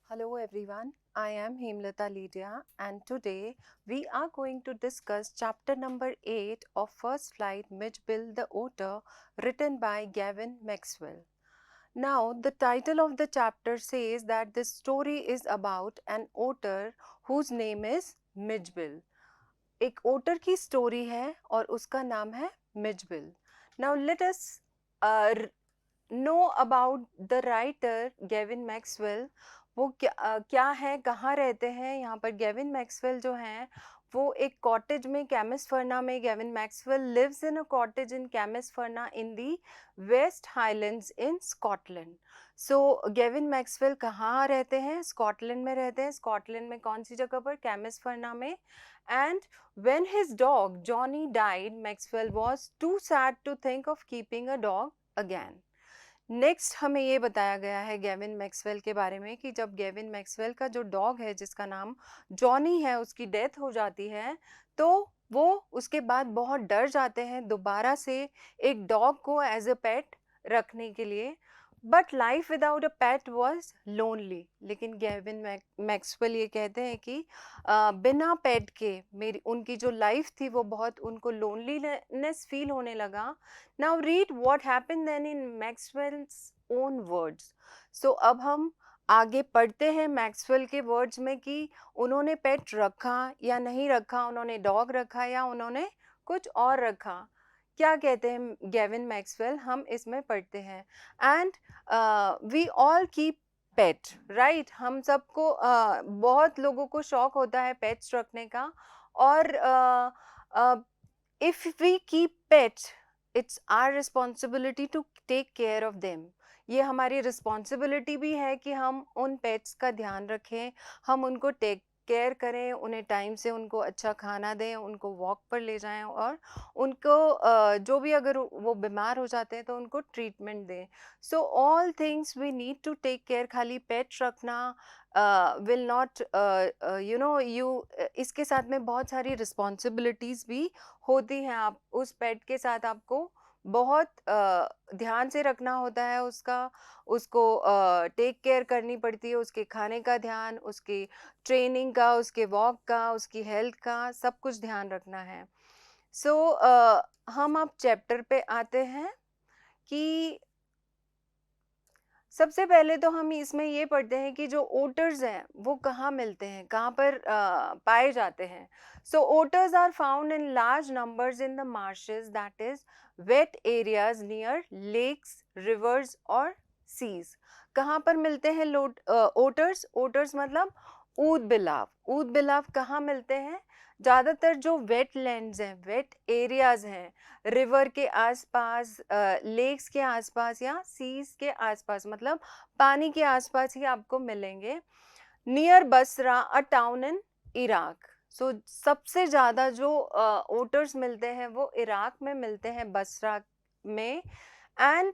Hello everyone, I am Hemlata Lydia and today we are going to discuss chapter number 8 of First Flight Midgebill the Otter written by Gavin Maxwell. Now the title of the chapter says that this story is about an otter whose name is Midgebill. एक ओटर की story है और उसका नाम है Mijbil. Now let us know about the writer Gavin Maxwell. वो क्या है, कहाँ रहते हैं. यहाँ पर गेविन मैक्सवेल जो हैं वो एक कॉटेज में कैमिसफर्ना में, Gavin Maxwell lives in a cottage in Camusfearna in the West Highlands in Scotland. So Gavin Maxwell कहाँ रहते हैं? स्कॉटलैंड में रहते हैं. स्कॉटलैंड में कौन सी जगह पर? कैमिसफर्ना में. And when his dog Johnny died, Maxwell was too sad to think of keeping a dog again. Next हमें ये बताया गया है गेविन मैक्सवेल के बारे में कि जब गेविन मैक्सवेल का जो डॉग है जिसका नाम जॉनी है उसकी डेथ हो जाती है तो वो उसके बाद बहुत डर जाते हैं दोबारा से एक डॉग को एज अ पेट रखने के लिए. But life without a pet was lonely. लेकिन गेविन मैक्सवेल ये कहते हैं कि बिना पेट के मेरी उनकी जो लाइफ थी वो बहुत उनको लोनलीनेस फील होने लगा. Now read what happened then in Maxwell's own words. So अब हम आगे पढ़ते हैं मैक्सवेल के वर्ड्स में कि उन्होंने पेट रखा या नहीं रखा, उन्होंने डॉग रखा या उन्होंने कुछ और रखा. क्या कहते हैं गेविन मैक्सवेल, हम इसमें पढ़ते हैं. And we all keep pet, right. हम सबको बहुत लोगों को शौक होता है पेट्स रखने का. और if we keep pets it's our responsibility to take care of them. ये हमारी रिस्पॉन्सिबिलिटी भी है कि हम उन पेट्स का ध्यान रखें, हम उनको टेक केयर करें, उन्हें टाइम से उनको अच्छा खाना दें, उनको वॉक पर ले जाएं और उनको जो भी अगर वो बीमार हो जाते हैं तो उनको ट्रीटमेंट दें. So all things we need to take care. खाली पेट रखना विल नॉट इसके साथ में बहुत सारी रिस्पॉन्सिबिलिटीज़ भी होती हैं. आप उस पेट के साथ आपको बहुत ध्यान से रखना होता है, उसको टेक केयर करनी पड़ती है, उसके खाने का ध्यान, उसकी ट्रेनिंग का, उसके वॉक का, उसकी हेल्थ का, सब कुछ ध्यान रखना है. सो हम अब चैप्टर पे आते हैं कि सबसे पहले तो हम इसमें ये पढ़ते हैं कि जो ओटर्स हैं वो कहाँ मिलते हैं, कहाँ पर पाए जाते हैं. So otters are found in large numbers in the marshes, that is wet areas near lakes, rivers और सीज. कहाँ पर मिलते हैं ओटर्स? ओटर्स मतलब ऊद बिलाव. ऊद बिलाव कहाँ मिलते हैं? ज़्यादातर जो वेट लैंड्स हैं, वेट एरियाज हैं, रिवर के आसपास, लेक्स के आसपास या सीज के आसपास, मतलब पानी के आसपास ही आपको मिलेंगे. Near Basra, a town in Iraq. So सबसे ज़्यादा जो ओटर्स मिलते हैं वो इराक में मिलते हैं, बसरा में. And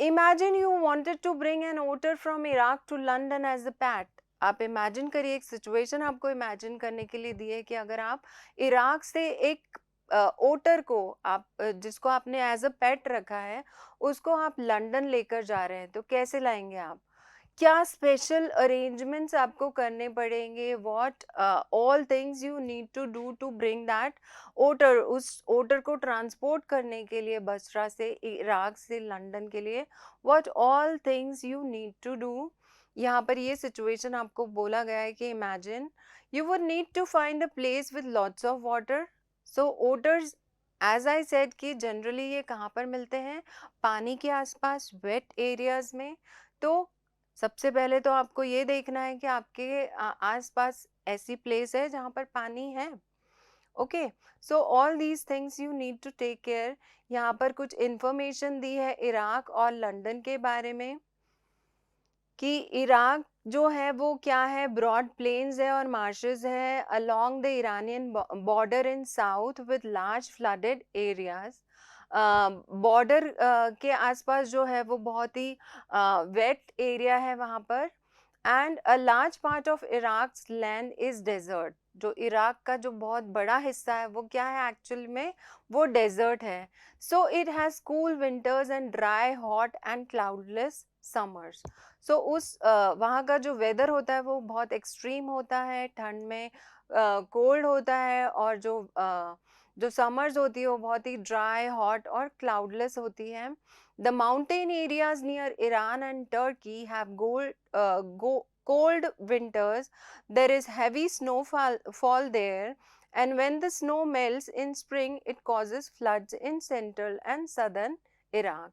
imagine you wanted to bring an otter from Iraq to London as a pet. आप इमेजिन करिए, एक सिचुएशन आपको इमेजिन करने के लिए दी है कि अगर आप इराक से एक ओटर को आप जिसको आपने एज अ पेट रखा है उसको आप लंदन लेकर जा रहे हैं तो कैसे लाएंगे आप? क्या स्पेशल अरेंजमेंट्स आपको करने पड़ेंगे? What all things you need to do to bring that otter, उस ओटर को ट्रांसपोर्ट करने के लिए बसरा से, इराक से लंदन के लिए, what all things you need to do. यहाँ पर ये सिचुएशन आपको बोला गया है कि imagine you would need to find a place with lots of water. So otters, as I said कि जनरली ये कहाँ पर मिलते हैं? पानी के आसपास, वेट एरियाज में. तो सबसे पहले तो आपको ये देखना है कि आपके आसपास ऐसी प्लेस है जहाँ पर पानी है. Okay, so all these things you need to take care. यहाँ पर कुछ इंफॉर्मेशन दी है इराक और लंदन के बारे में कि इराक जो है वो क्या है, ब्रॉड प्लेन्स है और मार्शेस है along the Iranian border in south with large flooded areas. Border के आसपास जो है वो बहुत ही वेट एरिया है वहाँ पर. And a large part of Iraq's land is desert. जो इराक का जो बहुत बड़ा हिस्सा है वो क्या है एक्चुअल में? वो डेजर्ट है. So it has cool winters and dry, hot and cloudless summers. So उस वहाँ का जो वेदर होता है वो बहुत एक्सट्रीम होता है, ठंड में कोल्ड होता है, और जो समर्स होती है वो बहुत ही ड्राई, हॉट और क्लाउडलेस होती है। The mountain areas near Iran and Turkey have cold winters. There is heavy snowfall there, and when the snow melts in spring, it causes floods in central and southern Iraq.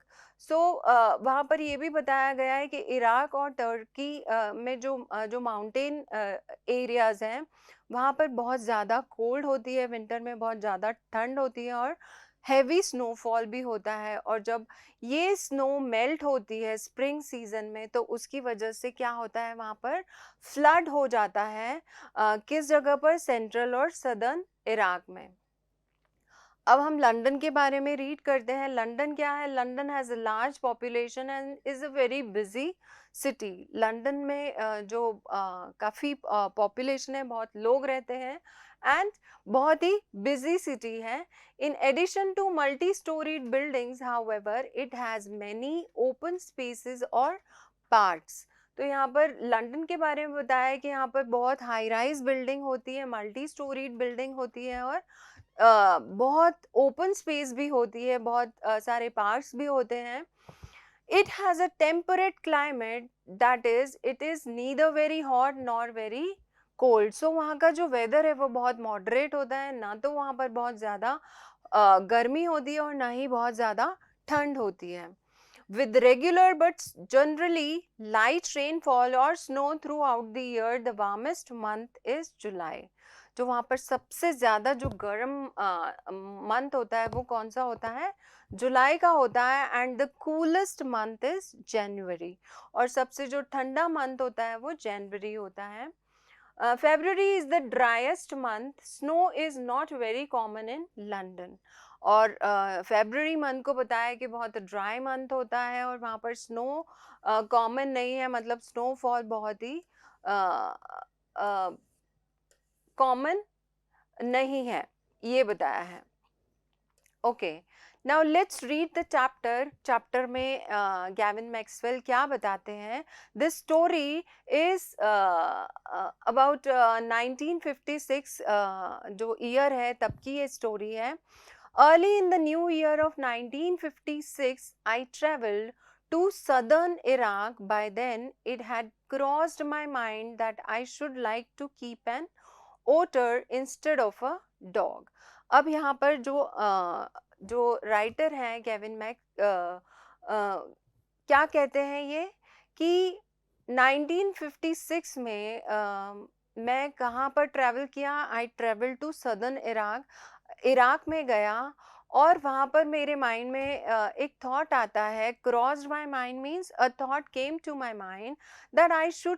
सो वहाँ पर ये भी बताया गया है कि इराक और Turkey में जो माउंटेन एरियाज हैं वहाँ पर बहुत ज़्यादा कोल्ड होती है, विंटर में बहुत ज़्यादा ठंड होती है, और हैवी स्नोफॉल भी होता है। और जब ये स्नो मेल्ट होती है स्प्रिंग सीजन में, तो उसकी वजह से क्या होता है, वहाँ पर फ्लड हो जाता है। किस जगह पर? सेंट्रल और सदर्न इराक में। अब हम लंदन के बारे में रीड करते हैं। लंदन क्या है? London has a large population and is a very busy city. London में काफ़ी पॉपुलेशन है, बहुत लोग रहते हैं, एंड बहुत ही बिजी सिटी है। In addition to multi storied buildings, however, it has many open spaces और पार्क्स। तो यहाँ पर लंदन के बारे में बताया है कि यहाँ पर बहुत हाई राइज बिल्डिंग होती है, मल्टी स्टोरीड बिल्डिंग होती है, और बहुत ओपन स्पेस भी होती है, बहुत सारे पार्क्स भी होते हैं। It has a temperate climate, that is it is neither very hot nor very cold. So वहाँ का जो वेदर है वो बहुत मॉडरेट होता है, ना तो वहाँ पर बहुत ज़्यादा गर्मी होती है और ना ही बहुत ज़्यादा ठंड होती है। With regular but generally light rainfall or snow throughout the year, the warmest month is July. जो वहाँ पर सबसे ज़्यादा जो गर्म मंथ होता है वो कौन सा होता है? जुलाई का होता है। And the coolest month is जनवरी, और सबसे जो ठंडा मंथ होता है वो जनवरी होता है। February is the driest month. Snow is not very common in London. और फेबररी मंथ को बताया कि बहुत ड्राई मंथ होता है और वहाँ पर स्नो कॉमन नहीं है, मतलब स्नोफॉल बहुत ही कॉमन नहीं है, ये बताया है। Okay, now let's read the chapter में गैविन मैक्सवेल क्या बताते हैं। दिस स्टोरी इज अबाउट 1956, जो ईयर है तब की ये स्टोरी है। Early in the new year of 1956 I travelled to southern Iraq. By then it had crossed my mind that I should like to keep an otter instead of a dog. अब यहाँ पर जो writer हैं Kevin क्या कहते हैं ये कि 1956 में मैं कहाँ पर ट्रैवल किया? I travel to southern Iraq में गया, और वहाँ पर मेरे माइंड में एक थॉट आता है। Crossed my mind means a thought came to my mind that I should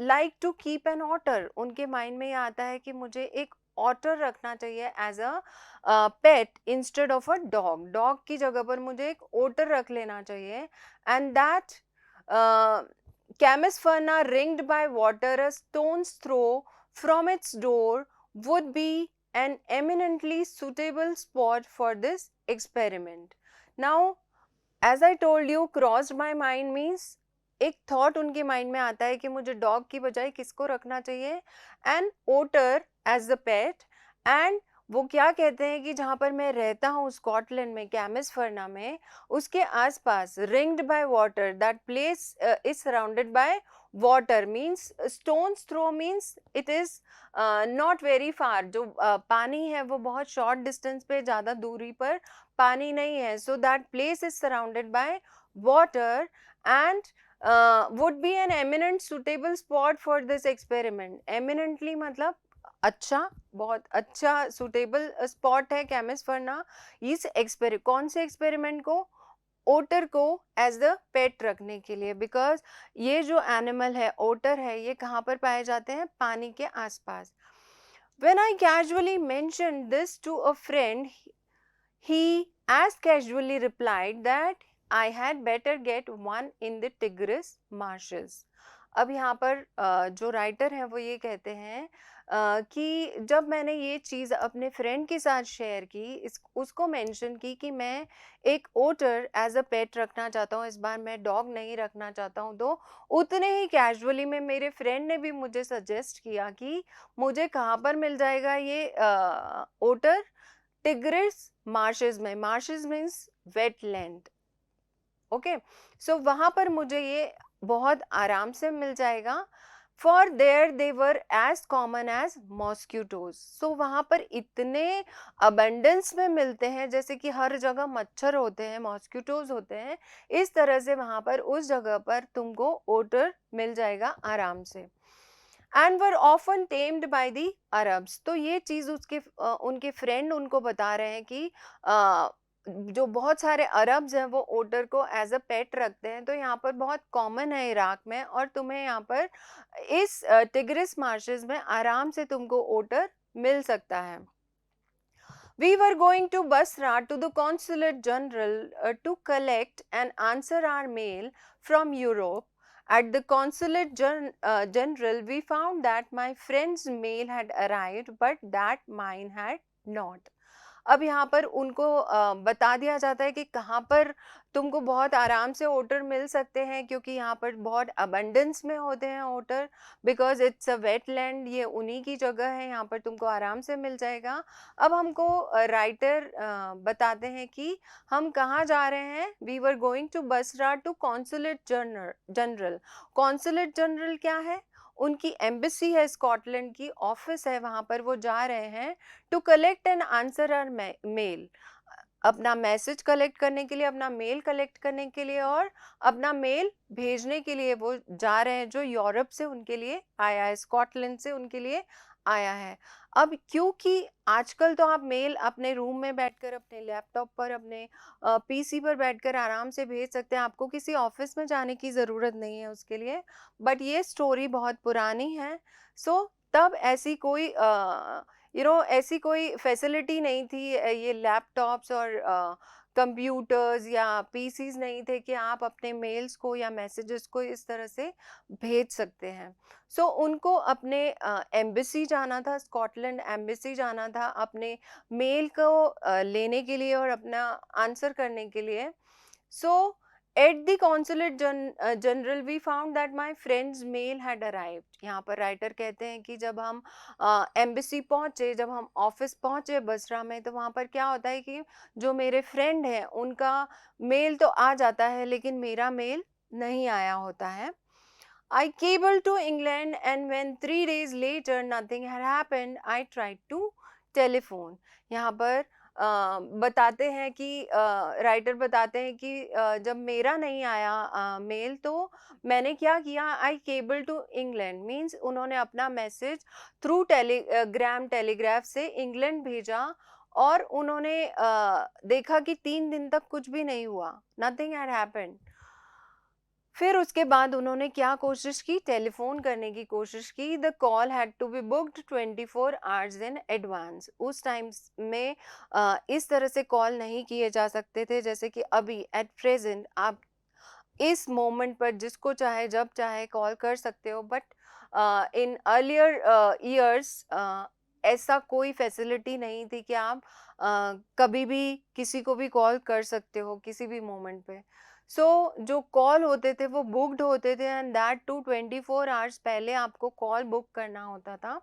like to keep an otter. उनके माइंड में ये आता है कि मुझे एक ऑटर रखना चाहिए as a pet instead of a dog. Dog की जगह पर मुझे एक ओटर रख लेना चाहिए। And that Camisferna, ringed by water a stone's throw from its door, would be an eminently suitable spot for this experiment. Now, as I told you, crossed my mind means एक thought उनके mind में आता है कि मुझे dog की बजाय किसको रखना चाहिए? An otter as the pet. And वो क्या कहते हैं कि जहाँ पर मैं रहता हूँ स्कॉटलैंड में, कैमिसफर्ना में, उसके आसपास ringed by water, that place is surrounded by water, means stone's throw means it is not very far. जो पानी है वो बहुत शॉर्ट डिस्टेंस पे, ज़्यादा दूरी पर पानी नहीं है। So that place is surrounded by water and would be an eminent suitable spot for this experiment. Eminently मतलब अच्छा, बहुत अच्छा सुटेबल स्पॉट है कैमिसफर्ना इस कौन से एक्सपेरिमेंट को? ओटर को एज द पेट रखने के लिए। बिकॉज ये जो एनिमल है, ओटर है, ये कहाँ पर पाए जाते हैं? पानी के आसपास। When I casually mentioned this to a friend, he as casually replied that I had better get one in the Tigris marshes. अब यहाँ पर जो राइटर है वो ये कहते हैं कि जब मैंने ये चीज़ अपने फ्रेंड के साथ शेयर की, उसको मेंशन की कि मैं एक ओटर एज अ पेट रखना चाहता हूँ, इस बार मैं डॉग नहीं रखना चाहता हूँ, तो उतने ही कैजुअली में मेरे फ्रेंड ने भी मुझे सजेस्ट किया कि मुझे कहाँ पर मिल जाएगा ये ओटर, टिग्रिस मार्शेस में। Marshes means wetland, okay. So वहां पर मुझे ये बहुत आराम से मिल जाएगा। For there they were as common as mosquitoes. So वहां पर इतने अबंडेंस में मिलते हैं, जैसे कि हर जगह मच्छर होते हैं, मॉस्क्यूटोज होते हैं, इस तरह से वहां पर उस जगह पर तुमको ओटर मिल जाएगा आराम से। And were often tamed by the Arabs. तो ये चीज उनके फ्रेंड उनको बता रहे हैं कि जो बहुत सारे अरब्स हैं वो ओटर को एज अ पेट रखते हैं, तो यहाँ पर बहुत कॉमन है इराक में, और तुम्हें यहाँ पर इस टिग्रिस मार्शेस में आराम से तुमको ओटर मिल सकता है। We were going to Basra to the consulate general to collect and answer our mail from Europe. At the consulate general, we found that my friend's mail had arrived, but that mine had not. अब यहाँ पर उनको बता दिया जाता है कि कहाँ पर तुमको बहुत आराम से ओटर मिल सकते हैं, क्योंकि यहाँ पर बहुत अबंडेंस में होते हैं ओटर, बिकॉज इट्स अ वेटलैंड, ये उन्हीं की जगह है, यहाँ पर तुमको आराम से मिल जाएगा। अब हमको राइटर बताते हैं कि हम कहाँ जा रहे हैं। We were going to Basra to consulate general. Consulate general क्या है? उनकी एम्बेसी है, स्कॉटलैंड की ऑफिस है, वहां पर वो जा रहे हैं to collect and answer our mail. अपना मैसेज कलेक्ट करने के लिए, अपना मेल कलेक्ट करने के लिए, और अपना मेल भेजने के लिए वो जा रहे हैं, जो यूरोप से उनके लिए आया है, स्कॉटलैंड से उनके लिए आया है। अब क्योंकि आजकल तो आप मेल अपने रूम में बैठकर, अपने लैपटॉप पर, अपने पीसी पर बैठकर आराम से भेज सकते हैं, आपको किसी ऑफिस में जाने की ज़रूरत नहीं है उसके लिए। बट ये स्टोरी बहुत पुरानी है। सो तब ऐसी कोई ऐसी कोई फैसिलिटी नहीं थी, ये लैपटॉप्स और कंप्यूटर्स या पीसीज नहीं थे कि आप अपने मेल्स को या मैसेजेस को इस तरह से भेज सकते हैं। सो उनको अपने एम्बेसी जाना था, स्कॉटलैंड एम्बेसी जाना था अपने मेल को लेने के लिए और अपना आंसर करने के लिए। So at the consulate general we found that my friend's mail had arrived. यहाँ पर राइटर कहते हैं कि जब हम एम्बेसी पहुंचे, जब हम ऑफिस पहुंचे बसरा में, तो वहाँ पर क्या होता है कि जो मेरे फ्रेंड हैं उनका मेल तो आ जाता है, लेकिन मेरा मेल नहीं आया होता है। I cabled to England, and when 3 days later nothing had happened, I tried to telephone. यहाँ पर बताते हैं कि राइटर बताते हैं कि जब मेरा नहीं आया मेल, तो मैंने क्या किया, I cable to England means उन्होंने अपना मैसेज थ्रू टेलीग्राफ से इंग्लैंड भेजा, और उन्होंने देखा कि 3 दिन तक कुछ भी नहीं हुआ, नथिंग हैड हैपेंड। फिर उसके बाद उन्होंने क्या कोशिश की, टेलीफोन करने की कोशिश की। The call had to be booked 24 hours in advance. उस टाइम में इस तरह से कॉल नहीं किए जा सकते थे जैसे कि अभी एट प्रेजेंट आप इस मोमेंट पर जिसको चाहे जब चाहे कॉल कर सकते हो। बट इन अर्लियर ईयर्स ऐसा कोई फैसिलिटी नहीं थी कि आप कभी भी किसी को भी कॉल कर सकते हो किसी भी मोमेंट पे। सो जो कॉल होते थे वो बुक्ड होते थे, एंड दैट टू 24 आवर्स पहले आपको कॉल बुक करना होता था।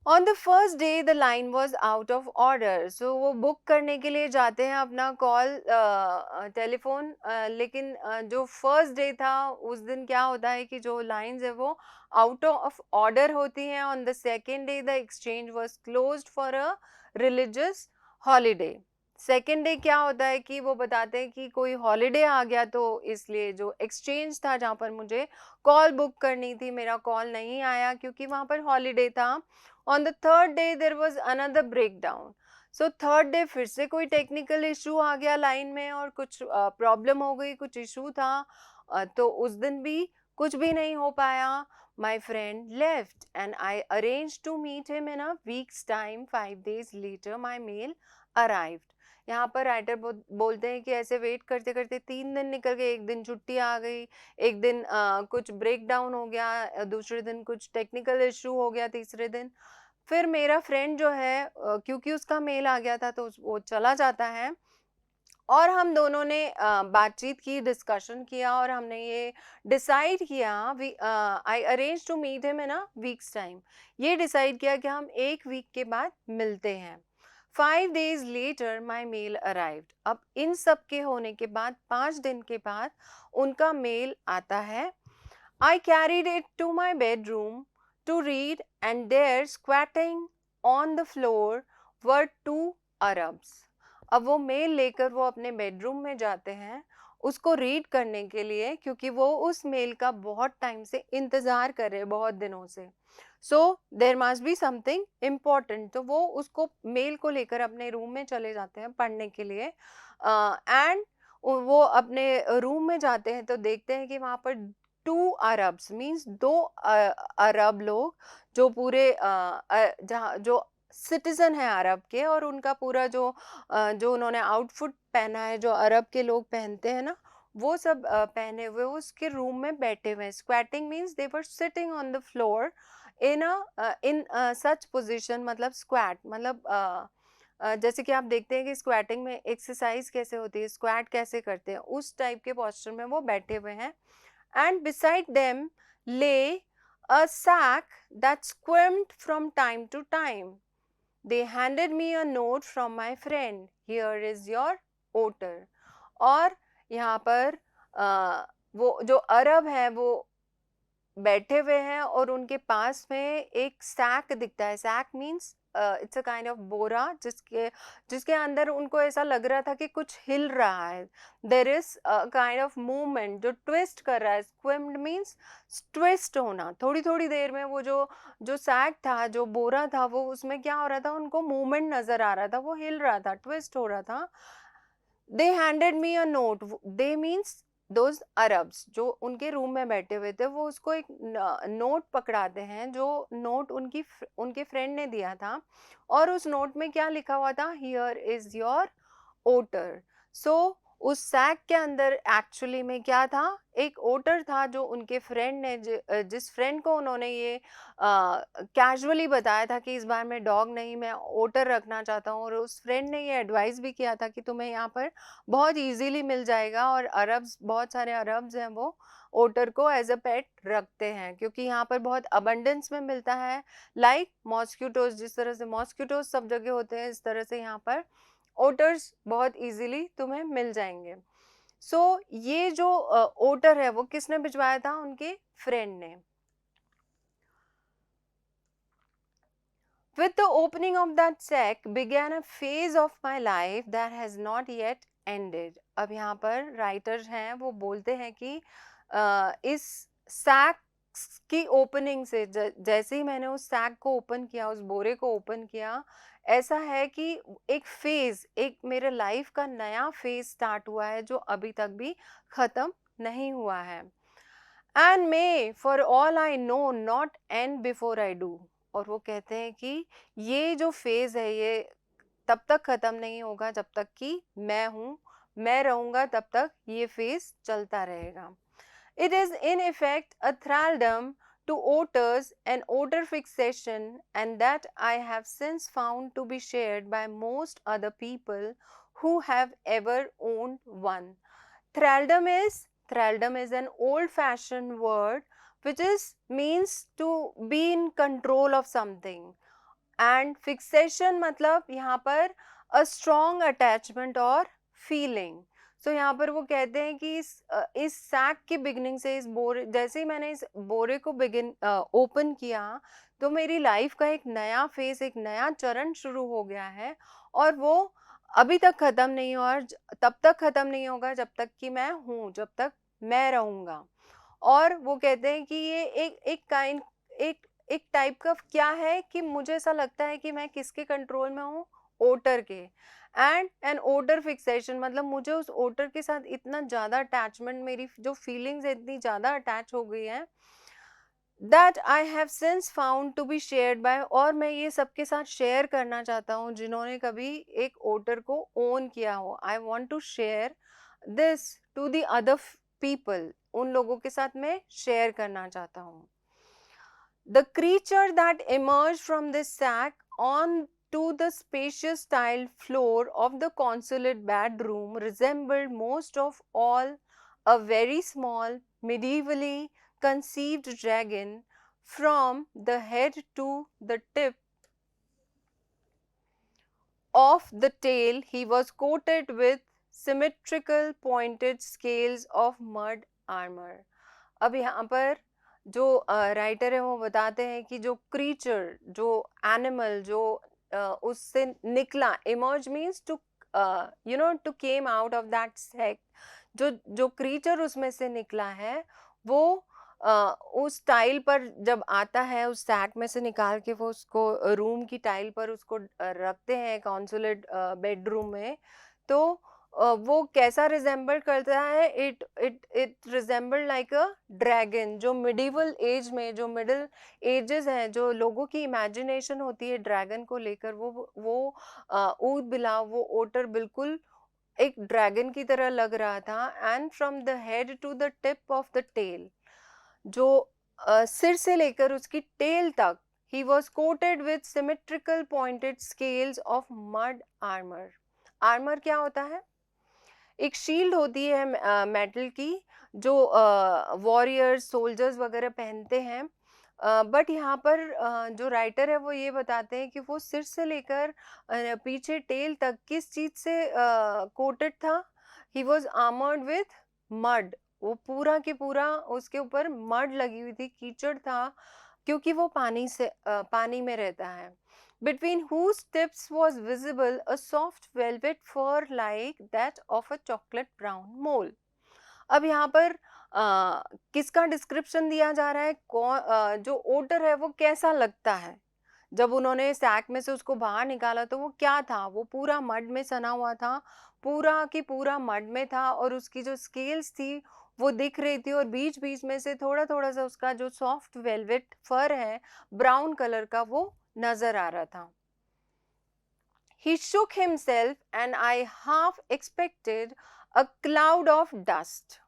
On the first day the line was out of order. So वो बुक करने के लिए जाते हैं अपना कॉल टेलीफोन, लेकिन जो फर्स्ट डे था उस दिन क्या होता है कि जो लाइंस है वो आउट ऑफ ऑर्डर होती हैं। On the second day the exchange was closed for a religious holiday. Second day क्या होता है कि वो बताते हैं कि कोई हॉलीडे आ गया, तो इसलिए जो एक्सचेंज था जहाँ पर मुझे कॉल बुक करनी थी, मेरा कॉल नहीं आया क्योंकि वहाँ पर हॉलीडे था। On the third day there was another breakdown. So third day फिर से कोई टेक्निकल इशू आ गया लाइन में, और कुछ प्रॉब्लम हो गई, कुछ इशू था, तो उस दिन भी कुछ भी नहीं हो पाया। My friend left and I arranged to meet him in a week's time. 5 days later my mail arrived. यहाँ पर राइटर बोलते हैं कि ऐसे वेट करते करते 3 दिन निकल गए, एक दिन छुट्टी आ गई, एक दिन कुछ ब्रेक डाउन हो गया, दूसरे दिन कुछ टेक्निकल इशू हो गया, तीसरे दिन फिर मेरा फ्रेंड जो है क्योंकि उसका मेल आ गया था तो वो चला जाता है, और हम दोनों ने बातचीत की, डिस्कशन किया, और हमने ये डिसाइड किया, I arrange to meet him in a weeks time. ये डिसाइड किया कि हम 1 वीक के बाद मिलते हैं। 5 days later my mail arrived. अब इन सब के होने के बाद 5 दिन के बाद उनका मेल आता है। I carried it to my bedroom to read, and there, squatting on the floor, were 2 Arabs. अब वो मेल लेकर वो अपने बेडरूम में जाते हैं उसको रीड करने के लिए, क्योंकि वो उस मेल का बहुत टाइम से इंतज़ार कर रहे हैं, बहुत दिनों से। So there must be something important, तो वो उसको मेल को लेकर अपने रूम में चले जाते हैं पढ़ने के लिए। एंड वो अपने रूम में जाते हैं तो देखते हैं कि वहाँ पर 2 अरब्स मीन्स 2 अरब लोग, जो पूरे जहाँ जो सिटीजन है अरब के, और उनका पूरा जो उन्होंने आउटफिट पहना है जो अरब के लोग पहनते हैं ना, वो सब पहने हुए उसके रूम में बैठे हुए हैं। Squatting means they were sitting on the floor in such position, मतलब स्क्वैट मतलब जैसे कि आप देखते हैं कि स्क्वैटिंग में एक्सरसाइज कैसे होती है, स्क्वैट कैसे करते हैं, उस टाइप के पोस्चर में वो बैठे हुए हैं। And beside them lay a sack that squirmed from time to time. They handed me a note from my friend. Here is your otter. और यहाँ पर वो जो अरब है वो बैठे हुए हैं और उनके पास में एक सैक दिखता है। Sack means it's a kind of बोरा, जिसके अंदर उनको ऐसा लग रहा था कि कुछ हिल रहा है। There is kind of movement जो ट्विस्ट कर रहा है। स्क्विम्ड मीन्स ट्विस्ट होना। थोड़ी थोड़ी देर में वो जो सैक था, जो बोरा था, वो उसमें क्या हो रहा था, उनको मूवमेंट नजर आ रहा था, वो हिल रहा था, ट्विस्ट हो रहा था। They handed me a note. They means those Arabs जो उनके रूम में बैठे हुए थे, वो उसको एक नोट पकड़ाते हैं, जो नोट उनके फ्रेंड ने दिया था। और उस नोट में क्या लिखा हुआ था, हियर इज योर ओटर। सो उस सैक के अंदर एक्चुअली में क्या था, एक ओटर था जो उनके फ्रेंड ने जिस फ्रेंड को उन्होंने ये कैजुअली बताया था कि इस बार मैं डॉग नहीं, मैं ओटर रखना चाहता हूँ, और उस फ्रेंड ने ये एडवाइस भी किया था कि तुम्हें यहाँ पर बहुत इजीली मिल जाएगा, और अरब्स, बहुत सारे अरब्स हैं वो ओटर को एज अ पेट रखते हैं, क्योंकि यहाँ पर बहुत अबंडेंस में मिलता है। लाइक मॉस्किटोज, जिस तरह से मॉस्किटोज सब जगह होते हैं, इस तरह से यहाँ पर ओटर्स बहुत इजीली तुम्हें मिल जाएंगे। सो ये जो ओटर है वो किसने भिजवाया था, उनके फ्रेंड ने। With the opening of that sack began a phase of my life that has not yet ended. अब यहाँ पर राइटर हैं वो बोलते हैं कि इस सैक की ओपनिंग से, जैसे ही मैंने उस सैक को ओपन किया, उस बोरे को ओपन किया, ऐसा है कि एक फेज, एक मेरे लाइफ का नया फेज स्टार्ट हुआ है जो अभी तक भी खत्म नहीं हुआ है। And may for all I know not and before I do. और वो कहते हैं कि ये जो फेज है ये तब तक खत्म नहीं होगा जब तक कि मैं हूँ, मैं रहूंगा, तब तक ये फेज चलता रहेगा। It is in effect a thraldom to otters, an otter fixation, and that I have since found to be shared by most other people who have ever owned one. Thraldom is an old-fashioned word which means to be in control of something, and fixation मतलब यहाँ पर a strong attachment और feeling. सो यहाँ पर वो कहते हैं कि इस सैक की बिगनिंग से, इस बोरे, जैसे ही मैंने इस बोरे को ओपन किया, तो मेरी लाइफ का एक नया फेज, एक नया चरण शुरू हो गया है, और वो अभी तक खत्म नहीं हुआ, और तब तक खत्म नहीं होगा जब तक कि मैं हूँ, जब तक मैं रहूँगा। और वो कहते हैं कि ये एक टाइप का क्या है कि मुझे ऐसा लगता है कि मैं किसके कंट्रोल में हूँ, ओटर के। एंड एन ओटर फिक्सेशन मतलब मुझे उस ओटर के साथ इतना ज़्यादा अटैचमेंट, मेरी जो फीलिंग्स है इतनी ज़्यादा अटैच हो गई है that I have since found to be shared by, और मैं ये सबके साथ शेयर करना चाहता हूँ जिन्होंने कभी एक ओटर को ओन किया हो. I want to share this to the other people. उन लोगों के साथ मैं शेयर करना चाहता हूँ. The creature that emerged from this sack on to the spacious tiled floor of the consulate bedroom resembled most of all a very small, medievally conceived dragon. From the head to the tip of the tail, he was coated with symmetrical pointed scales of mud armor. अब यहाँ पर जो writer है वो बताते हैं कि जो क्रीचर, जो एनिमल जो उससे निकला, emerge means to to came out of that sect, जो क्रीचर उसमें से निकला है वो उस टाइल पर जब आता है, उस सैक में से निकाल के वो उसको रूम की टाइल पर उसको रखते हैं कॉन्सुलेट बेडरूम में, तो वो कैसा रिजेंबल करता है, it resemble like a dragon. जो मिडिवल एज में, जो मिडिल एजेस हैं, जो लोगों की इमेजिनेशन होती है ड्रैगन को लेकर, वो ऊद बिलाव, वो ओटर बिल्कुल एक ड्रैगन की तरह लग रहा था. And from the head to the tip of the tail, जो सिर से लेकर उसकी टेल तक, he was coated with symmetrical pointed scales of mud armor. Armour क्या होता है? एक शील्ड होती है मेटल की, जो वॉरियर्स, सोल्जर्स वगैरह पहनते हैं. बट यहाँ पर जो राइटर है वो ये बताते हैं कि वो सिर से लेकर पीछे टेल तक किस चीज से कोटेड था. He was armoured with mud. वो पूरा के पूरा उसके ऊपर मड लगी हुई थी, कीचड़ था, क्योंकि वो पानी में रहता है. Between whose tips was visible a soft velvet fur like that of a chocolate brown mole. अब यहाँ पर किसका डिस्क्रिप्शन दिया जा रहा है? जो ओटर है वो कैसा लगता है. जब उन्होंने सैक में से उसको बाहर निकाला तो वो क्या था? वो पूरा मड में सना हुआ था, पूरा की पूरा मड में था, और उसकी जो स्केल्स थी वो दिख रही थी, और बीच बीच में से थोड़ा थोड़ा सा उसका जो सॉफ्ट वेलवेट फर है ब्राउन कलर का, वो नजर आ रहा था. He shook himself and I half expected a cloud of dust.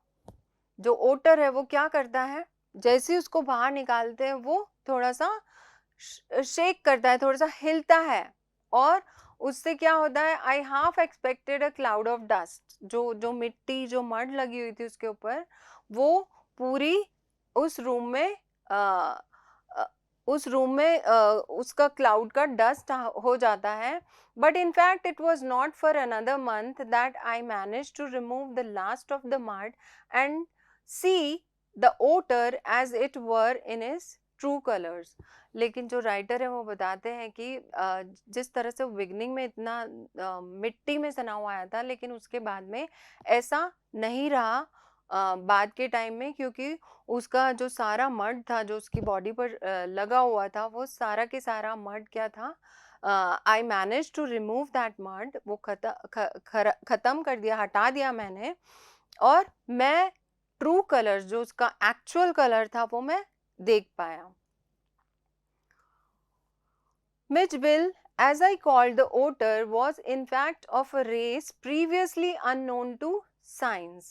जो ओटर है वो क्या करता है, जैसे ही उसको बाहर निकालते हैं वो थोड़ा सा शेक करता है, थोड़ा सा हिलता है, और उससे क्या होता है, I half expected a cloud of dust. जो मिट्टी, जो मड लगी हुई थी उसके ऊपर, वो पूरी उस रूम में उसका क्लाउड का डस्ट हो जाता है. But in fact it was not for another month that I manage to remove the last of the mud and see the otter as it were in is true colours. लेकिन जो writer है वो बताते हैं कि जिस तरह से बिगनिंग में इतना मिट्टी में सना हुआ आया था, लेकिन उसके बाद में ऐसा नहीं रहा बाद के टाइम में, क्योंकि उसका जो सारा मड था जो उसकी बॉडी पर लगा हुआ था, वो सारा के सारा मड क्या था, I manage to remove that mud. वो खत्म कर दिया, हटा दिया मैंने, और मैं ट्रू कलर, जो उसका एक्चुअल कलर था, वो मैं देख पाया. Midgeville, as I called the otter, was in fact of a race previously unknown to science.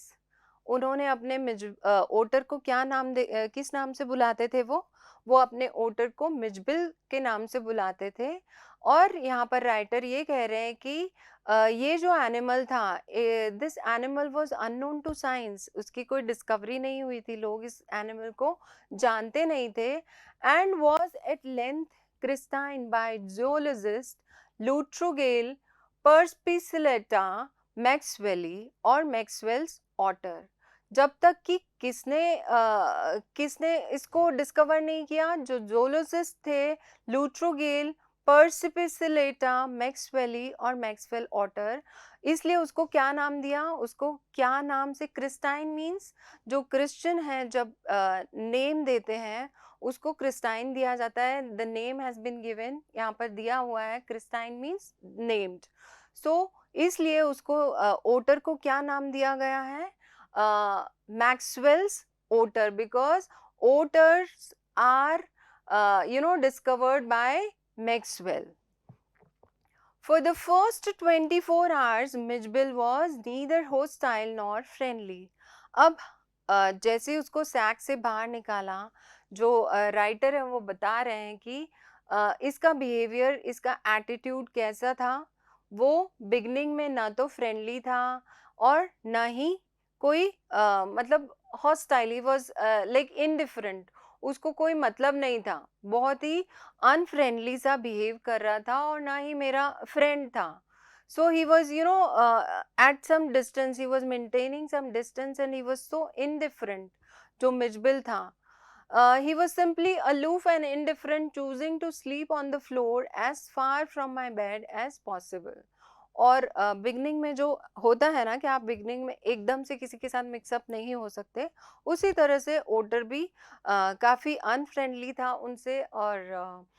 उन्होंने अपने ओटर को क्या नाम किस नाम से बुलाते थे? वो अपने ओटर को मिजबिल के नाम से बुलाते थे. और यहाँ पर राइटर ये कह रहे हैं कि ये जो एनिमल था, this animal was unknown to science. उसकी कोई डिस्कवरी नहीं हुई थी, लोग इस एनिमल को जानते नहीं थे. And was at length christened by zoologist Lutrogale perspicillata maxwelli और मैक्सवेल्स ऑटर. जब तक कि किसने इसको डिस्कवर नहीं किया, जो जोलॉजिस्ट थे, लूट्रोगेल, पर्सिपिसिलेटा, मैक्सवेली और मैक्सवेल ऑटर. इसलिए उसको क्या नाम दिया? उसको क्या नाम से? क्रिस्टाइन मीन्स, जो क्रिश्चियन है जब नेम देते हैं उसको क्रिस्टाइन दिया जाता है. The name has been given, यहाँ पर दिया हुआ है, क्रिस्टाइन मीन्स नेम्ड. सो इसलिए उसको ओटर को क्या नाम दिया गया है? Maxwell's otter, because otters are discovered by Maxwell. For the first 24 hours, Mitchell was neither hostile nor friendly. अब जैसे उसको सैक से बाहर निकाला, जो राइटर है वो बता रहे हैं कि इसका बिहेवियर, इसका एटीट्यूड कैसा था. वो बिगनिंग में ना तो फ्रेंडली था और ना ही कोई मतलब hostile. He was like indifferent. उसको कोई मतलब नहीं था. बहुत ही अनफ्रेंडली सा बिहेव कर रहा था और ना ही मेरा फ्रेंड था. So he was, at some distance, he was maintaining some distance and he was so indifferent. जो मिजबिल था, he was simply aloof and indifferent, choosing to sleep on the floor as far from my bed as possible. और beginning में जो होता है ना कि आप बिगनिंग में एकदम से किसी के साथ मिक्सअप नहीं हो सकते, उसी तरह से ओटर भी काफ़ी अनफ्रेंडली था उनसे और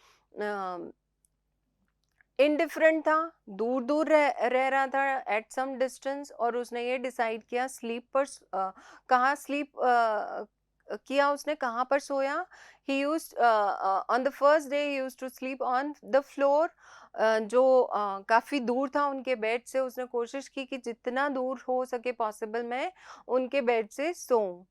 इनडिफरेंट था, दूर दूर रह रहा था एट सम डिस्टेंस. और उसने ये डिसाइड किया स्लीप पर कहाँ स्लीप किया, उसने कहाँ पर सोया. He use on the first day he use to sleep on the floor, जो काफ़ी दूर था उनके बेड से. उसने कोशिश की कि जितना दूर हो सके पॉसिबल मैं उनके बेड से सोऊं.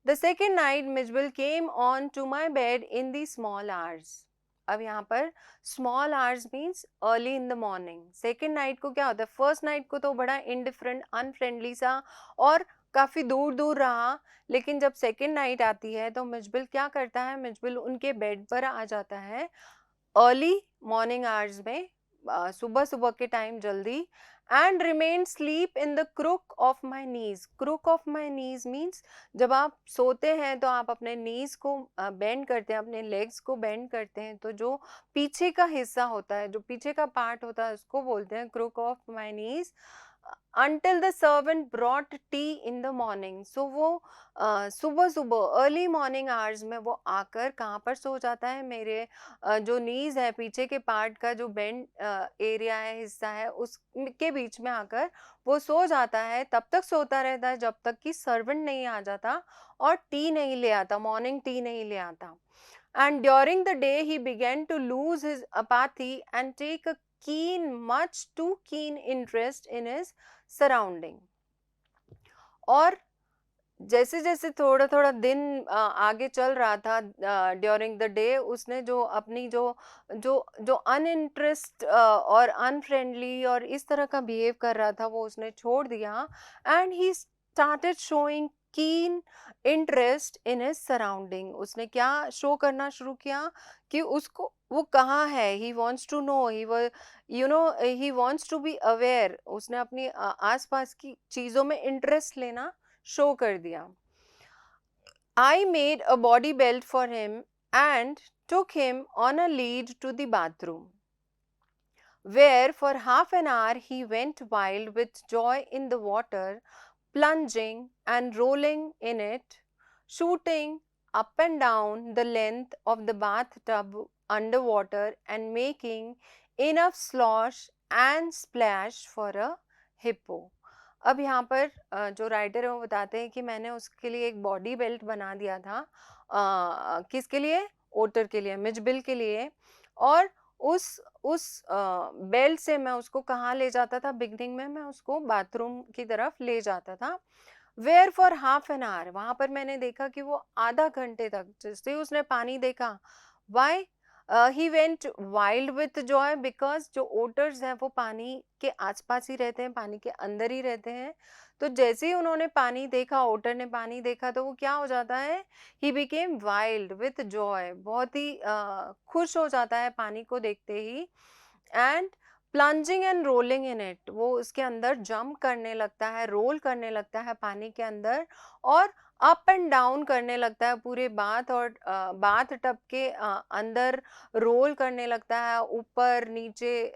The second night Mijbil came on to my bed in the small hours. अब यहाँ पर small hours means early in the morning. Second night को क्या होता है, फर्स्ट नाइट को तो बड़ा इनडिफरेंट अनफ्रेंडली सा और काफ़ी दूर दूर रहा. लेकिन जब सेकेंड नाइट आती है तो मिजबिल क्या करता है, मिजबिल उनके बेड पर आ जाता है अर्ली मॉर्निंग आवर्स में, सुबह सुबह के टाइम जल्दी. And remain sleep in the crook of my knees. Crook of my knees means जब आप सोते हैं तो आप अपने नीज को बेंड करते हैं, अपने लेग्स को बेंड करते हैं, तो जो पीछे का हिस्सा होता है, जो पीछे का पार्ट होता है, उसको बोलते हैं crook of my knees. until the servant brought tea in the morning. So वो सुबह सुबह अर्ली मॉर्निंग आवर्स में वो आकर कहाँ पर सो जाता है, मेरे जो नीज है, पीछे के पार्ट का जो बेंड एरिया है, हिस्सा है, उसके बीच में आकर वो सो जाता है. तब तक सोता रहता है जब तक कि सर्वेंट नहीं आ जाता और टी नहीं ले आता, मॉर्निंग टी नहीं ले आता. And during the day he began to lose his apathy and take a much too keen interest in his surrounding. और जैसे जैसे थोड़ा थोड़ा दिन आगे चल रहा था, ड्यूरिंग द डे उसने जो अपनी जो जो जो अनइंटरेस्ट और अनफ्रेंडली और इस तरह का बिहेव कर रहा था वो उसने छोड़ दिया. And he started showing keen interest in his surrounding. उसने क्या शो करना शुरू किया कि उसको वो कहाँ है, he wants to know, he wants to be aware. उसने अपनी आसपास की चीज़ों में इंटरेस्ट लेना शो कर दिया. I made a body belt for him and took him on a lead to the bathroom, where for half an hour he went wild with joy in the water, plunging and rolling in it, shooting up and down the length of the bathtub underwater and making enough slosh and splash for a hippo. अब यहाँ पर जो writer है वो बताते हैं कि मैंने उसके लिए एक बॉडी बेल्ट बना दिया था. किसके लिए, ओटर के लिए, मिजबिल के लिए. और उस बेल्ट से मैं उसको कहाँ ले जाता था, बिगनिंग में मैं उसको बाथरूम की तरफ ले जाता था. Where for half an hour. वहां पर मैंने देखा कि वो आधा घंटे तक, जैसे उसने पानी देखा, why he went wild with Joy, because जो ओटर्स हैं वो पानी के आसपास ही रहते हैं, पानी के अंदर ही रहते हैं. तो जैसे ही उन्होंने पानी देखा, ओटर ने पानी देखा, तो वो क्या हो जाता है, he became wild with joy, बहुत ही खुश हो जाता है पानी को देखते ही. And plunging and rolling in it, वो उसके अंदर जंप करने लगता है, रोल करने लगता है पानी के अंदर, और अप एंड डाउन करने लगता है पूरे बाथ और बाथ टब के अंदर रोल करने लगता है, ऊपर नीचे,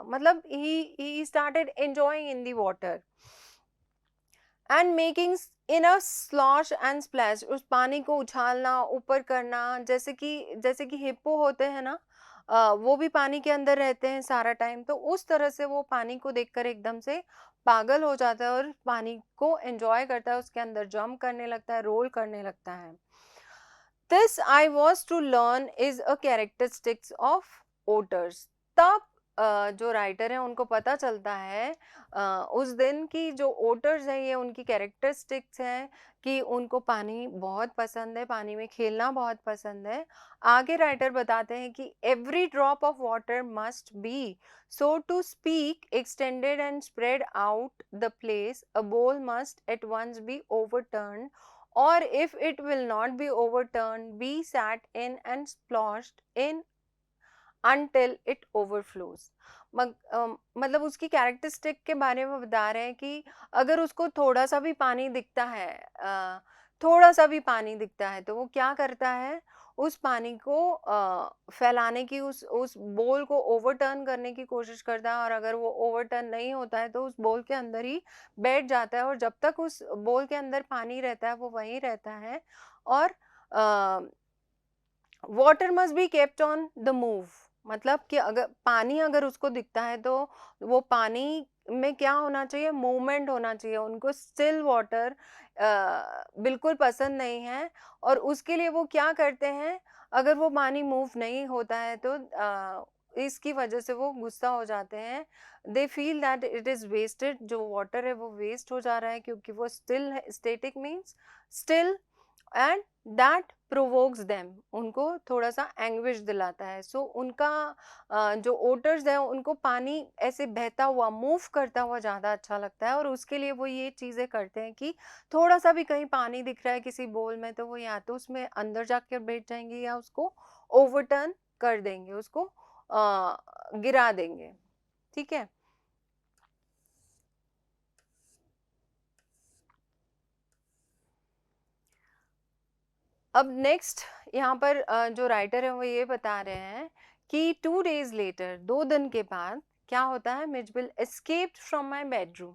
मतलब he started enjoying in the water and making in a slosh and splash. उस पानी को उछालना, ऊपर करना, जैसे कि हिप्पो होते हैं ना, वो भी पानी के अंदर रहते हैं सारा टाइम. तो उस तरह से वो पानी को देखकर एकदम से पागल हो जाता है और पानी को एंजॉय करता है, उसके अंदर जंप करने लगता है, रोल करने लगता है. This I was to learn is a characteristics of otters. तब जो राइटर है उनको पता चलता है उस दिन की जो ओटर्स हैं ये उनकी कैरेक्टरिस्टिक्स हैं कि उनको पानी बहुत पसंद है, पानी में खेलना बहुत पसंद है. आगे राइटर बताते हैं कि every drop of water must be, so to speak, extended and spread out the place. A bowl must at once be overturned, or if it will not be overturned, be sat in and splashed in until it overflows. मतलब उसकी characteristic के बारे में बता रहे हैं कि अगर उसको थोड़ा सा भी पानी दिखता है, थोड़ा सा भी पानी दिखता है तो वो क्या करता है, उस पानी को फैलाने की, उस बोल को ओवरटर्न करने की कोशिश करता है, और अगर वो ओवरटर्न नहीं होता है तो उस बोल के अंदर ही बैठ जाता है, और जब तक उस बोल के अंदर पानी रहता है वो वहीं रहता है. और water must be kept on the move, मतलब कि अगर उसको दिखता है तो वो पानी में क्या होना चाहिए, मूवमेंट होना चाहिए. उनको स्टिल वाटर बिल्कुल पसंद नहीं है, और उसके लिए वो क्या करते हैं, अगर वो पानी मूव नहीं होता है तो इसकी वजह से वो गुस्सा हो जाते हैं. They feel that it is wasted, जो वाटर है वो वेस्ट हो जा रहा है क्योंकि वो स्टिल है. Static means still, and that provokes them, उनको थोड़ा सा एंग्विश दिलाता है. सो उनका जो ओटर्स है उनको पानी ऐसे बहता हुआ, मूव करता हुआ ज़्यादा अच्छा लगता है, और उसके लिए वो ये चीज़ें करते हैं कि थोड़ा सा भी कहीं पानी दिख रहा है किसी बोल में तो वो या तो उसमें अंदर जाकर बैठ जाएंगे या उसको ओवरटर्न कर देंगे, उसको गिरा देंगे. ठीक है. अब नेक्स्ट यहाँ पर जो राइटर है वो ये बता रहे हैं कि 2 days लेटर, 2 दिन के बाद क्या होता है, Mijbil escaped from my bedroom.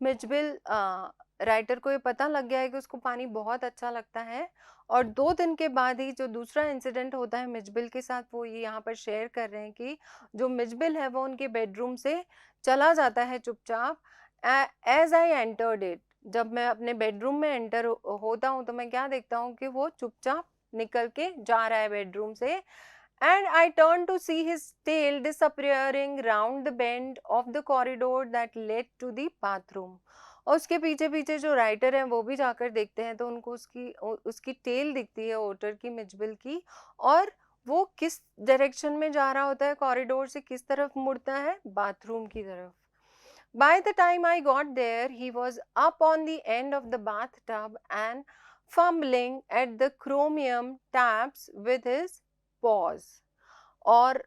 Mijbil writer को ये पता लग गया है कि उसको पानी बहुत अच्छा लगता है, और 2 दिन के बाद ही जो दूसरा इंसिडेंट होता है मिजबिल के साथ वो ये यहाँ पर शेयर कर रहे हैं कि जो मिजबिल है वो उनके बेडरूम से चला जाता है चुपचाप. एज आई एंटर्ड इट, जब मैं अपने बेडरूम में एंटर होता हूँ तो मैं क्या देखता हूँ कि वो चुपचाप निकल के जा रहा है बेडरूम से. And I turn to see his tail disappearing round the bend of the corridor that led to the bathroom. और उसके पीछे पीछे जो राइटर हैं वो भी जाकर देखते हैं तो उनको उसकी टेल दिखती है ओटर की, मिजबिल की, और वो किस डायरेक्शन में जा रहा होता है, कॉरिडोर से किस तरफ मुड़ता है, बाथरूम की तरफ. By the time I got there, he was up on the end of the bathtub and fumbling at the chromium taps with his paws. और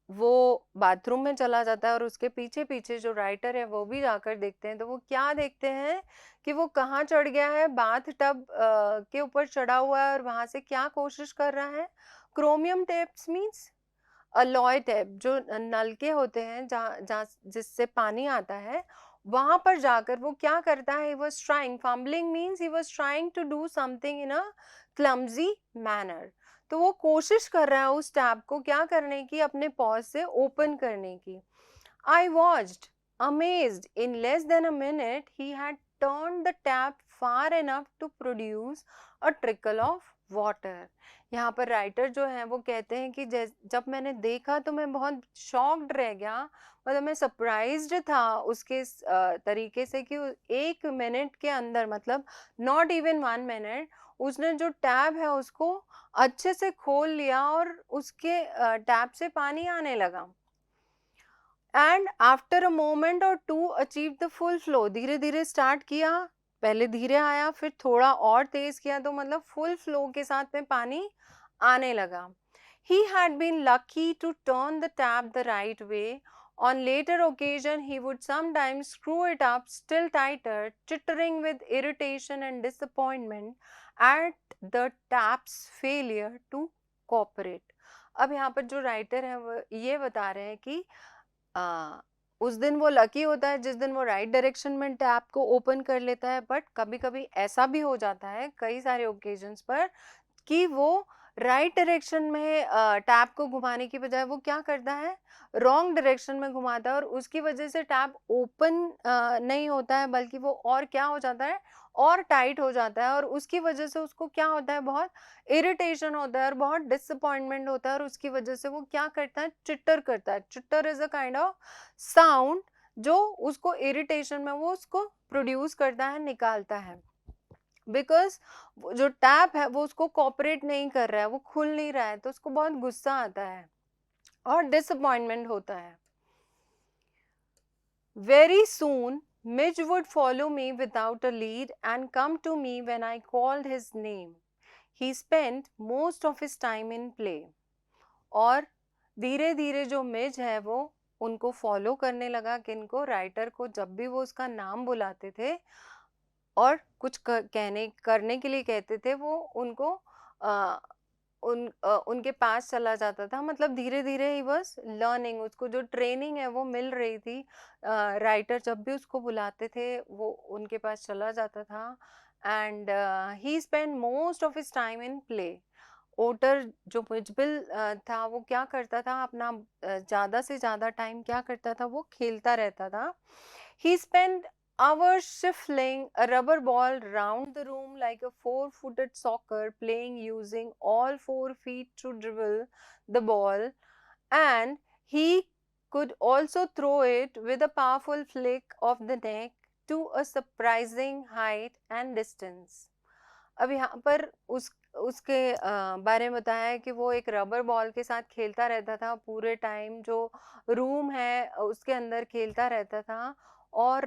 वो बाथरूम में चला जाता है, और उसके पीछे पीछे जो राइटर है वो भी जाकर देखते हैं तो वो क्या देखते हैं कि वो कहाँ चढ़ गया है, बाथ टब के ऊपर चढ़ा हुआ है, और वहां से क्या कोशिश कर रहा है. Chromium tapes means alloy tap, जो नलके होते हैं जहाँ जिससे पानी आता है, वहां पर जाकर वो क्या करता है, he was trying, fumbling means he was trying to do something in a clumsy manner. तो वो कोशिश कर रहा है उस टैप को क्या करने की, अपने पॉज से ओपन करने की. I watched, amazed. In less than a minute, he had turned the tap far enough to produce a trickle of water. यहाँ पर राइटर जो है वो कहते हैं कि जब मैंने देखा तो मैं बहुत शॉक्ड रह गया, मतलब मैं सरप्राइज्ड था उसके तरीके से कि 1 मिनट के अंदर, मतलब नॉट इवन 1 मिनट, उसने जो टैप है उसको अच्छे से खोल लिया और उसके टैप से पानी आने लगा. And after a moment or to achieve the full flow, धीरे धीरे स्टार्ट किया, पहले धीरे आया फिर थोड़ा और तेज किया तो मतलब फुल फ्लो के साथ में पानी आने लगा. He had been lucky to turn the tap the right way. On later occasion, he would sometimes screw it up still tighter, tittering with irritation and disappointment at the tap's failure to cooperate. अब यहाँ पर जो writer है वो ये बता रहे हैं कि उस दिन वो लकी होता है जिस दिन वो राइट डायरेक्शन में टैप को ओपन कर लेता है, बट कभी कभी ऐसा भी हो जाता है कई सारे ओकेजन्स पर कि वो राइट डायरेक्शन में टैप को घुमाने की बजाय वो क्या करता है, रॉन्ग डायरेक्शन में घुमाता है, और उसकी वजह से टैप ओपन नहीं होता है, बल्कि वो और क्या हो जाता है, और टाइट हो जाता है, और उसकी वजह से उसको क्या होता है, बहुत इरिटेशन होता है और बहुत डिसअपॉइंटमेंट होता है, और उसकी वजह से वो क्या करता है, चिट्टर करता है। Chitter is a kind of sound जो उसको इरिटेशन में वो उसको प्रोड्यूस करता है, निकालता है, बिकॉज जो टैप है वो उसको कॉपरेट नहीं कर रहा है, वो खुल नहीं रहा है, तो उसको बहुत गुस्सा आता है और डिसअपॉइंटमेंट होता है। Very soon Mij would follow me without a lead and come to me when I called his name. He spent most of his time in play. और धीरे धीरे जो मिज है वो उनको फॉलो करने लगा, किनको, राइटर को, जब भी वो उसका नाम बुलाते थे और कुछ कहने करने के लिए कहते थे, वो उनको उनके पास चला जाता था। मतलब धीरे धीरे ही बस लर्निंग, उसको जो ट्रेनिंग है वो मिल रही थी। राइटर जब भी उसको बुलाते थे वो उनके पास चला जाता था। And he spend most of his time in play. Otter जो मुजबिल था वो क्या करता था, अपना ज़्यादा से ज़्यादा टाइम क्या करता था, वो खेलता रहता था। He spent hours shuffling a rubber ball round the room like a four-footed soccer, playing using all 4 feet to dribble the ball, and he could also throw it with a powerful flick of the neck to a surprising height and distance. अब यहाँ पर उसके बारे में बताया है कि वो एक रबर बॉल के साथ खेलता रहता था पूरे टाइम, जो रूम है उसके अंदर खेलता रहता था। और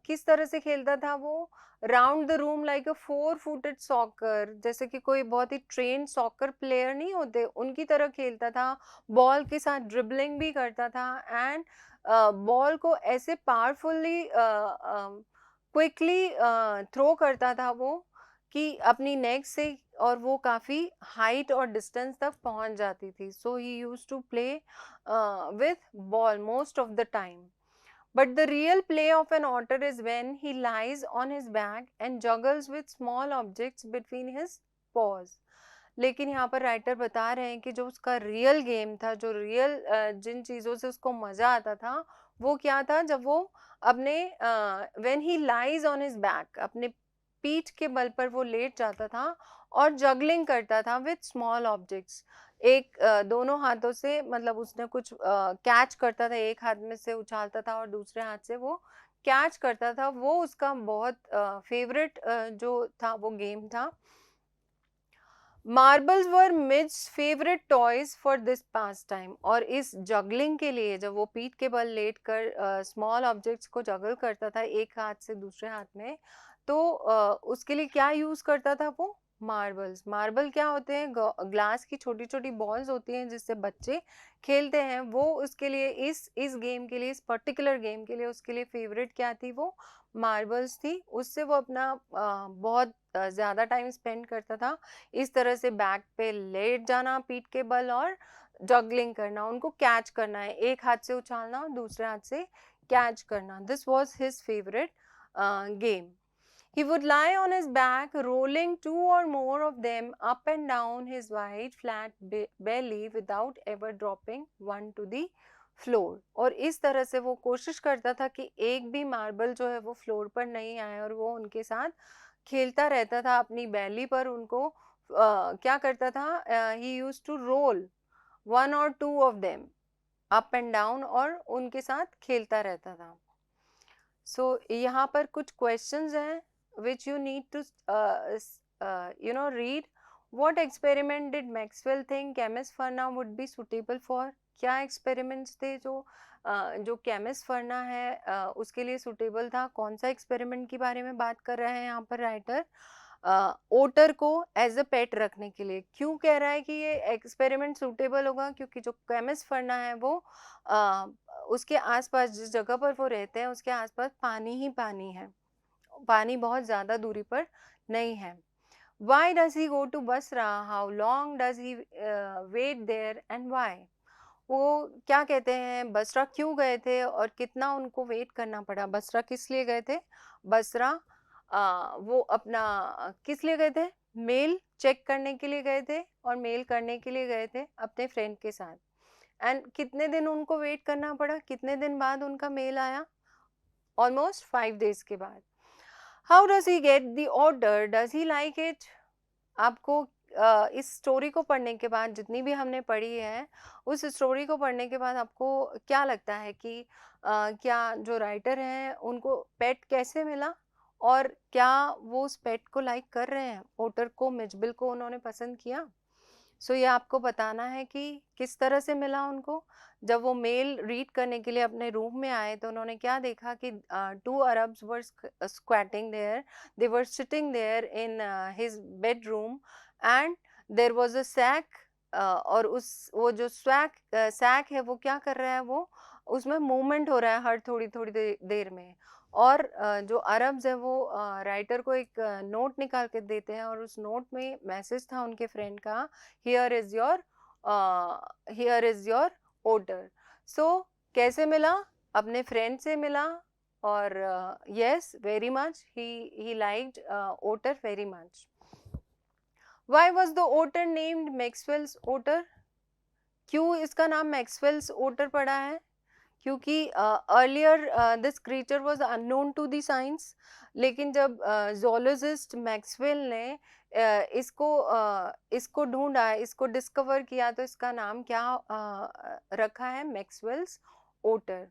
किस तरह से खेलता था वो, round the room like a 4 footed soccer, जैसे कि कोई बहुत ही ट्रेन सॉकर प्लेयर नहीं होते उनकी तरह खेलता था। बॉल के साथ ड्रिबलिंग भी करता था, एंड बॉल को ऐसे पावरफुली क्विकली थ्रो करता था वो कि अपनी नेक से, और वो काफ़ी हाइट और डिस्टेंस तक पहुंच जाती थी। So he used to play with ball most of the time. But the real play of an otter is when he lies on his back and juggles with small objects between his paws. लेकिन यहाँ पर writer बता रहे हैं कि जो उसका real game था, जो रियल जिन चीज़ों से उसको मज़ा आता था, वो क्या था, जब वो अपने when he lies on his back, अपने पीठ के बल पर वो लेट जाता था और जगलिंग करता था विथ स्मॉल ऑब्जेक्ट्स। एक दोनों हाथों से, मतलब उसने कुछ कैच करता था, एक हाथ में से उछालता था और दूसरे हाथ से वो कैच करता था। वो उसका बहुत फेवरेट जो था वो गेम था। Marbles were Mij's favourite toys for this pastime. और इस जगलिंग के लिए, जब वो पीठ के बल लेट कर स्मॉल ऑब्जेक्ट्स को जगल करता था एक हाथ से दूसरे हाथ में, तो उसके लिए क्या यूज करता था वो, मार्बल्स। मार्बल क्या होते हैं, ग्लास की छोटी छोटी बॉल्स होती हैं जिससे बच्चे खेलते हैं। वो उसके लिए इस गेम के लिए, इस पर्टिकुलर गेम के लिए उसके लिए फेवरेट क्या थी, वो मार्बल्स थी। उससे वो अपना बहुत ज़्यादा टाइम स्पेंड करता था, इस तरह से बैक पे लेट जाना पीठ के बल और जगलिंग करना, उनको कैच करना है, एक हाथ से उछालना और दूसरे हाथ से कैच करना। This was his favourite game. He would lie on his back, rolling 2 or more of them up and down his wide, flat belly without ever dropping one to the floor. और इस तरह से वो कोशिश करता था कि एक भी मार्बल जो है वो फ्लोर पर नहीं आए, और वो उनके साथ खेलता रहता था अपनी बैली पर। उनको क्या करता था, he used to roll 1 or 2 of them up and down, और उनके साथ खेलता रहता था। So यहाँ पर कुछ questions हैं which you need to read. What experiment did Maxwell think chemist Ferna would be suitable for? क्या experiments थे जो केमिस्ट फर्ना है उसके लिए सुटेबल था? कौन सा एक्सपेरिमेंट के बारे में बात कर रहे हैं यहाँ पर राइटर? ओटर को एज अ पेट रखने के लिए। क्यों कह रहा है कि ये एक्सपेरिमेंट सूटेबल होगा? क्योंकि जो केमिस्ट फर्ना है वो उसके आसपास, जिस जगह पर वो रहते हैं उसके आसपास पानी ही पानी है, पानी बहुत ज़्यादा दूरी पर नहीं है। Why does he go to Basra? How long does he wait there and why? वो क्या कहते हैं, बसरा क्यों गए थे और कितना उनको वेट करना पड़ा? बसरा किस लिए गए थे? बसरा वो अपना किस लिए गए थे? मेल चेक करने के लिए गए थे और मेल करने के लिए गए थे अपने फ्रेंड के साथ। एंड कितने दिन उनको वेट करना पड़ा, कितने दिन बाद उनका मेल आया? ऑलमोस्ट 5 days के बाद। How does he get the order, does he like it? आपको इस स्टोरी को पढ़ने के बाद, जितनी भी हमने पढ़ी है, उस स्टोरी को पढ़ने के बाद आपको क्या लगता है कि क्या जो राइटर हैं उनको पेट कैसे मिला, और क्या वो उस पेट को लाइक कर रहे हैं? ओटर को, मिचबिल को उन्होंने पसंद किया? सो ये आपको बताना है कि किस तरह से मिला उनको। जब वो मेल रीड करने के लिए अपने रूम में आए तो उन्होंने क्या देखा कि 2 Arabs were squatting there, they were sitting there in his bedroom, and there was a sack, और उस वो जो सैक है वो क्या कर रहा है, वो उसमें मूवमेंट हो रहा है हर थोड़ी थोड़ी देर में। और जो अरब्स है वो राइटर को एक नोट निकाल के देते हैं, और उस नोट में मैसेज था उनके फ्रेंड का, here is your otter. So कैसे मिला? अपने फ्रेंड से मिला, और yes, very much he liked otter very much. Why was the otter named Maxwell's otter? क्यों इसका नाम मैक्सवेल्स ओटर पड़ा है? क्योंकि earlier this creature was unknown to the science, लेकिन जब zoologist मैक्सवेल ने इसको ढूंढा, इसको डिस्कवर किया, तो इसका नाम क्या रखा है? Maxwell's otter.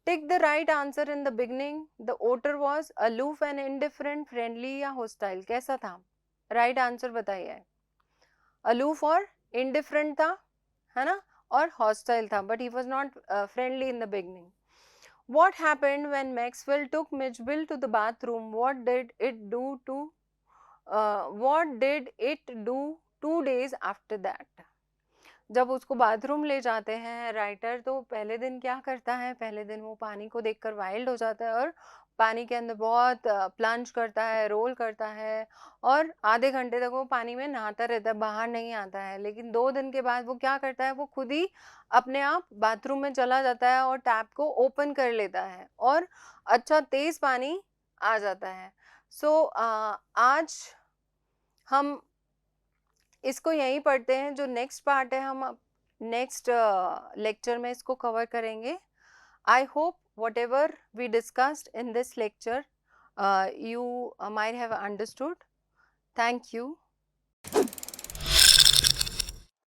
Tick the right answer in the beginning. The otter was aloof and indifferent, friendly या होस्टाइल? कैसा था? राइट आंसर बताइए। अलूफ और इनडिफरेंट था, है ना, और हॉस्टाइल था, but he was not friendly in the beginning. What happened when Maxwell took Mitchell to the bathroom? What did it do 2 days after that? जब उसको बाथरूम ले जाते हैं राइटर, तो पहले दिन क्या करता है? पहले दिन वो पानी को देखकर वाइल्ड हो जाता है और पानी के अंदर बहुत प्लंज करता है, रोल करता है, और आधे घंटे तक वो पानी में नहाता रहता है, बाहर नहीं आता है। लेकिन 2 दिन के बाद वो क्या करता है? वो खुद ही अपने आप बाथरूम में चला जाता है और टैप को ओपन कर लेता है, और अच्छा तेज पानी आ जाता है। सो आज हम इसको यहीं पढ़ते हैं। जो नेक्स्ट पार्ट है हम नेक्स्ट लेक्चर में इसको कवर करेंगे। I hope whatever we discussed in this lecture you might have understood. Thank you.